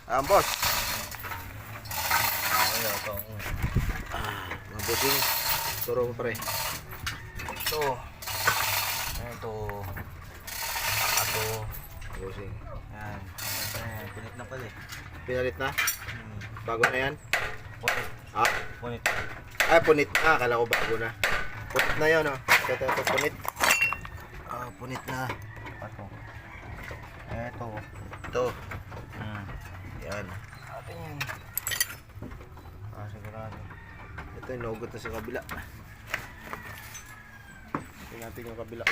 Boss. Ay, ito. Mga bossing. Turo mo pre. Ito. Ito. Ito. Bossing. Yan. Ayan, punit na pala eh. Pinalit na? Bago na yan? Punit. Ah? Punit. Ay, punit na. Akala ko bago na. Punit na yun, oh. Ito, punit. Punit na. Ito. Ito. Ito. Yan. Atin yan. Sigurado. Ito, inugot na sa kabila. Tingnan natin yung kabila.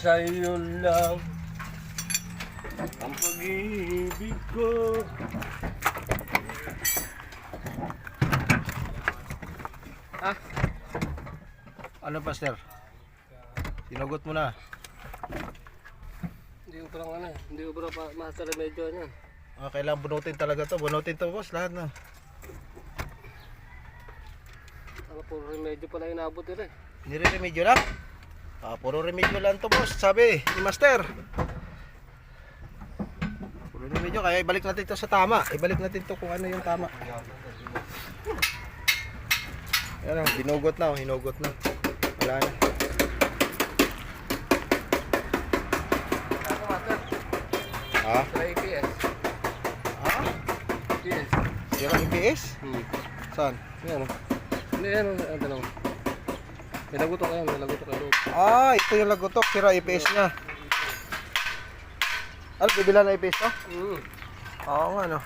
Sa'yo lang ang pag-ibig ko. Ano, Pastor? Sinugot mo na. Hindi ko parang hindi ko parang master remedyo yan. Kailangan bunutin talaga to. Bunutin to, boss. Lahat na. Puro remedyo pala inabot nila eh. Nire-remedyo lang? Puro remedyo lang to, boss. Sabi ni Master. Puro remedyo. Kaya ibalik natin to sa tama. Ibalik natin to kung ano yung tama. Yan, binugot na. Hinugot na. Wala na. Ako master, Ha? sa APS. Ha? APS. Sira EPS? Saan? Yan o. Hindi yan o. Ano lang. May lagutok yan. May lagutok yan. Ito yung lagotok. Sira EPS niya. Ano, bibila na EPS to? Oo nga, no.